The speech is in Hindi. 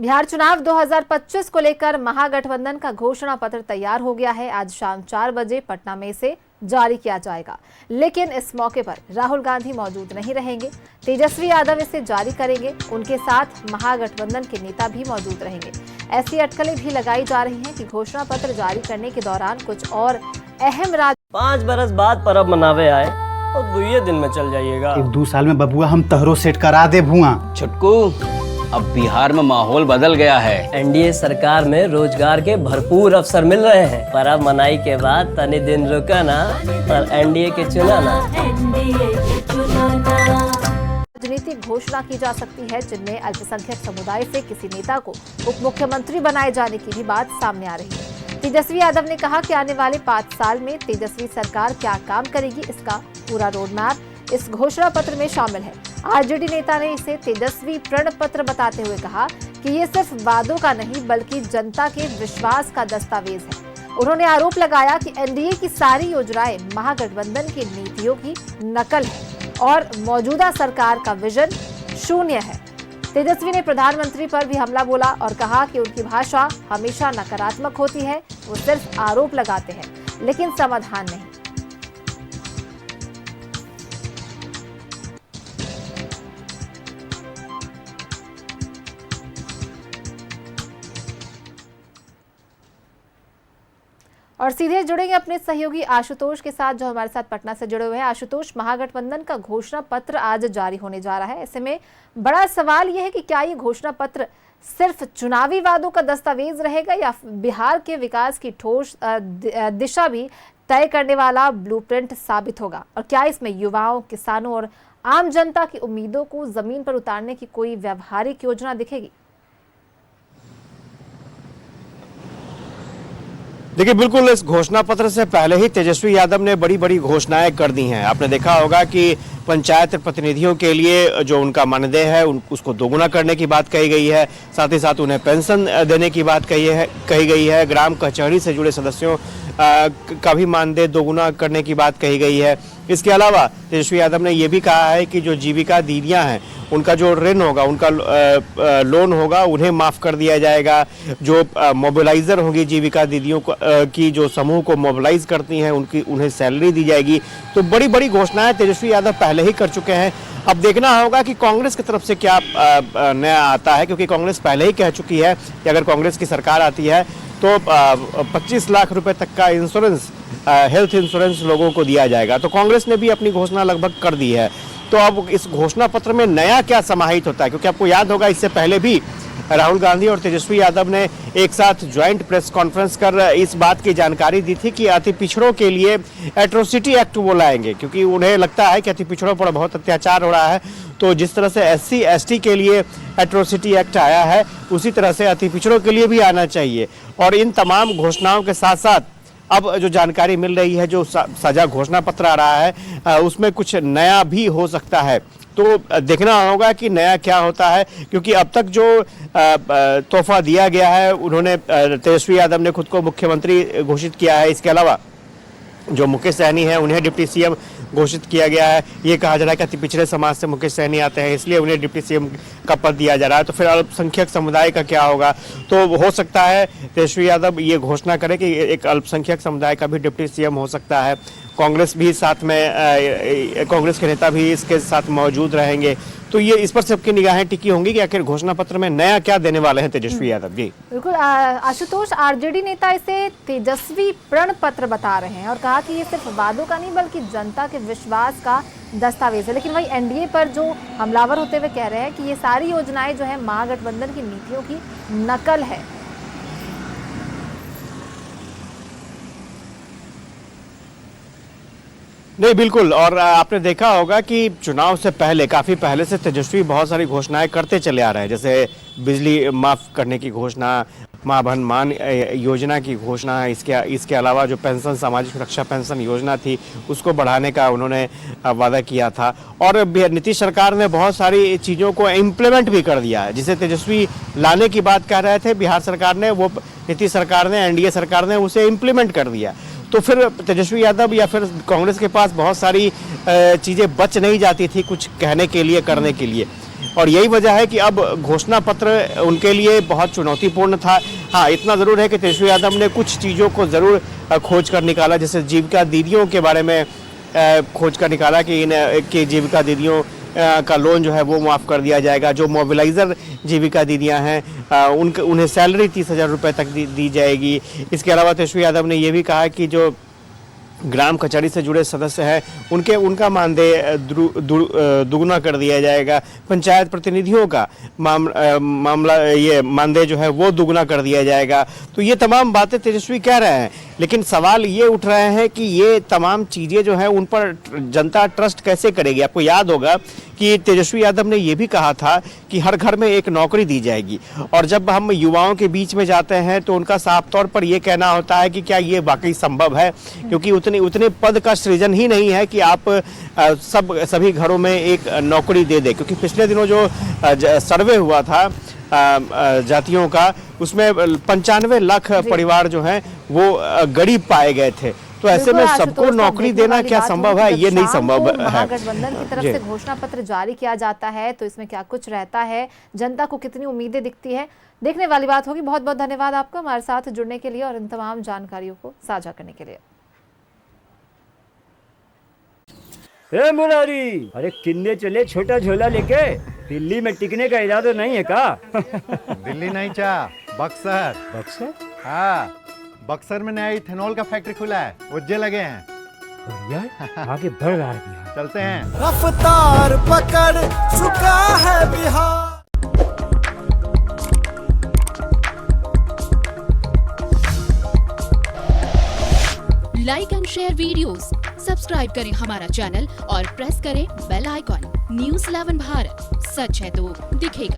बिहार चुनाव 2025 को लेकर महागठबंधन का घोषणा पत्र तैयार हो गया है। आज शाम 4 बजे पटना में इसे जारी किया जाएगा, लेकिन इस मौके पर राहुल गांधी मौजूद नहीं रहेंगे। तेजस्वी यादव इसे जारी करेंगे, उनके साथ महागठबंधन के नेता भी मौजूद रहेंगे। ऐसी अटकलें भी लगाई जा रही हैं कि घोषणा पत्र जारी करने के दौरान कुछ और अहम 5 बरस बाद परब मनावे आए और 2 दिन में चल जाइएगा। 1-2 साल में बबुआ हम तहरो सेट करा दे भुआ। छुटकू, अब बिहार में माहौल बदल गया है। एनडीए सरकार में रोजगार के भरपूर अवसर मिल रहे हैं। परब मनाई के बाद तनी दिन रुका ना और एनडीए के चुना ना। राजनीतिक घोषणा की जा सकती है, जिनमें अल्पसंख्यक समुदाय से किसी नेता को उप मुख्यमंत्री बनाए जाने की भी बात सामने आ रही है। तेजस्वी यादव ने कहा कि आने वाले 5 साल में तेजस्वी सरकार क्या काम करेगी, इसका पूरा रोड मैप इस घोषणा पत्र में शामिल है। आरजेडी नेता ने इसे तेजस्वी प्रण पत्र बताते हुए कहा कि ये सिर्फ वादों का नहीं बल्कि जनता के विश्वास का दस्तावेज है। उन्होंने आरोप लगाया कि एनडीए की सारी योजनाएं महागठबंधन की नीतियों की नकल है और मौजूदा सरकार का विजन शून्य है। तेजस्वी ने प्रधानमंत्री पर भी हमला बोला और कहा कि उनकी भाषा हमेशा नकारात्मक होती है। वो सिर्फ आरोप लगाते हैं लेकिन समाधान नहीं। और सीधे जुड़ेंगे अपने सहयोगी आशुतोष के साथ, जो हमारे साथ पटना से जुड़े हुए हैं। आशुतोष, महागठबंधन का घोषणा पत्र आज जारी होने जा रहा है। ऐसे में बड़ा सवाल यह है कि क्या ये घोषणा पत्र सिर्फ चुनावी वादों का दस्तावेज रहेगा या बिहार के विकास की ठोस दिशा भी तय करने वाला ब्लूप्रिंट साबित होगा? और क्या इसमें युवाओं, किसानों और आम जनता की उम्मीदों को जमीन पर उतारने की कोई व्यवहारिक योजना दिखेगी? देखिए, बिल्कुल इस घोषणा पत्र से पहले ही तेजस्वी यादव ने बड़ी बड़ी घोषणाएं कर दी हैं। आपने देखा होगा कि पंचायत प्रतिनिधियों के लिए जो उनका मानदेय है उसको दोगुना करने की बात कही गई है। साथ ही साथ उन्हें पेंशन देने की बात कही गई है। ग्राम कचहरी से जुड़े सदस्यों का भी मानदेय दोगुना करने की बात कही गई है। इसके अलावा तेजस्वी यादव ने यह भी कहा है कि जो जीविका दीदियां हैं उनका जो ऋण होगा, उनका लोन होगा, उन्हें माफ़ कर दिया जाएगा। जो मोबिलाइज़र होगी जीविका दीदियों को की जो समूह को मोबिलाइज करती हैं उन्हें सैलरी दी जाएगी। तो बड़ी बड़ी घोषणाएं तेजस्वी यादव पहले ही कर चुके हैं। अब देखना होगा कि कांग्रेस की तरफ से क्या नया आता है, क्योंकि कांग्रेस पहले ही कह चुकी है कि अगर कांग्रेस की सरकार आती है तो 25 लाख रुपए तक का इंश्योरेंस, हेल्थ इंश्योरेंस लोगों को दिया जाएगा। तो कांग्रेस ने भी अपनी घोषणा लगभग कर दी है। तो अब इस घोषणा पत्र में नया क्या समाहित होता है, क्योंकि आपको याद होगा इससे पहले भी राहुल गांधी और तेजस्वी यादव ने एक साथ ज्वाइंट प्रेस कॉन्फ्रेंस कर इस बात की जानकारी दी थी कि अति पिछड़ों के लिए एट्रोसिटी एक्ट वो लाएंगे, क्योंकि उन्हें लगता है कि अति पिछड़ों पर बहुत अत्याचार हो रहा है। तो जिस तरह से SC ST के लिए एट्रोसिटी एक्ट आया है, उसी तरह से अति पिछड़ों के लिए भी आना चाहिए। और इन तमाम घोषणाओं के साथ साथ अब जो जानकारी मिल रही है, जो साझा घोषणा पत्र आ रहा है, उसमें कुछ नया भी हो सकता है। तो देखना होगा कि नया क्या होता है, क्योंकि अब तक जो तोहफा दिया गया है, उन्होंने तेजस्वी यादव ने खुद को मुख्यमंत्री घोषित किया है। इसके अलावा जो मुकेश सहनी है उन्हें डिप्टी CM घोषित किया गया है। ये कहा जा रहा है कि अति पिछड़े समाज से मुकेश सहनी आते हैं, इसलिए उन्हें डिप्टी CM का पद दिया जा रहा है। तो फिर अल्पसंख्यक समुदाय का क्या होगा? तो हो सकता है तेजस्वी यादव ये घोषणा करे कि एक अल्पसंख्यक समुदाय का भी डिप्टी CM हो सकता है। कांग्रेस भी साथ में, कांग्रेस के नेता भी इसके साथ मौजूद रहेंगे। तो ये इस पर सबकी निगाहें टिकी होंगी कि आखिर घोषणा पत्र में नया क्या देने वाले हैं तेजस्वी यादव जी। बिल्कुल आशुतोष, आरजेडी नेता इसे तेजस्वी प्रण पत्र बता रहे हैं और कहा कि ये सिर्फ वादों का नहीं बल्कि जनता के विश्वास का दस्तावेज है। लेकिन वही एनडीए पर जो हमलावर होते हुए कह रहे हैं कि ये सारी योजनाएं जो है महागठबंधन की नीतियों की नकल है। नहीं, बिल्कुल। और आपने देखा होगा कि चुनाव से पहले, काफ़ी पहले से तेजस्वी बहुत सारी घोषणाएं करते चले आ रहे हैं, जैसे बिजली माफ़ करने की घोषणा, माँ बहन मान योजना की घोषणा। इसके अलावा जो पेंशन, सामाजिक सुरक्षा पेंशन योजना थी, उसको बढ़ाने का उन्होंने वादा किया था। और नीतीश सरकार ने बहुत सारी चीज़ों को इम्प्लीमेंट भी कर दिया है। जिसे तेजस्वी लाने की बात कह रहे थे बिहार सरकार ने, वो नीतीश सरकार ने, एनडीए सरकार ने उसे इम्प्लीमेंट कर दिया। तो फिर तेजस्वी यादव या फिर कांग्रेस के पास बहुत सारी चीज़ें बच नहीं जाती थी कुछ कहने के लिए, करने के लिए। और यही वजह है कि अब घोषणा पत्र उनके लिए बहुत चुनौतीपूर्ण था। हाँ, इतना ज़रूर है कि तेजस्वी यादव ने कुछ चीज़ों को ज़रूर खोज कर निकाला, जैसे जीविका दीदियों के बारे में खोज कर निकाला कि कि जीविका दीदियों का लोन जो है वो माफ़ कर दिया जाएगा। जो मोबिलाइज़र जीविका दीदियां हैं उन्हें सैलरी 30,000 रुपये तक दी जाएगी। इसके अलावा तेजस्वी यादव ने ये भी कहा कि जो ग्राम कचहरी से जुड़े सदस्य हैं उनका मानदेय दुगुना कर दिया जाएगा। पंचायत प्रतिनिधियों का मामला ये मानदेय जो है वो दुगुना कर दिया जाएगा। तो ये तमाम बातें तेजस्वी कह रहे हैं, लेकिन सवाल ये उठ रहे हैं कि ये तमाम चीज़ें जो हैं उन पर जनता ट्रस्ट कैसे करेगी। आपको याद होगा कि तेजस्वी यादव ने ये भी कहा था कि हर घर में एक नौकरी दी जाएगी, और जब हम युवाओं के बीच में जाते हैं तो उनका साफ तौर पर ये कहना होता है कि क्या ये वाकई संभव है, क्योंकि उतने पद का सृजन ही नहीं है कि आप सभी घरों में एक नौकरी दे दे। क्योंकि पिछले दिनों जो सर्वे हुआ था जातियों का, उसमें 95 लाख परिवार जो हैं वो गरीब पाए गए थे। तो ऐसे में सबको नौकरी देना क्या संभव है? ये नहीं संभव है। महागठबंधन की तरफ से घोषणा पत्र जारी किया जाता है तो इसमें क्या कुछ रहता है, जनता को कितनी उम्मीदें दिखती है, देखने वाली बात होगी। बहुत बहुत धन्यवाद आपका हमारे साथ जुड़ने के लिए और इन तमाम जानकारियों को साझा करने के लिए। मुरारी, अरे किन्ने चले छोटा झोला लेके? दिल्ली में टिकने का इरादा नहीं है का? दिल्ली नहीं चा, बक्सर। बक्सर? हाँ, बक्सर में नया इथेनॉल का फैक्ट्री खुला है, उज्जे लगे हैं। बढ़िया, आगे बढ़ रहा है बिहार। चलते हैं। रफ्तार पकड़ चुका है Bihar. Like and share videos, subscribe करें हमारा चैनल और प्रेस करें बेल आइकॉन। न्यूज़ 11 भारत, सच है तो दिखेगा।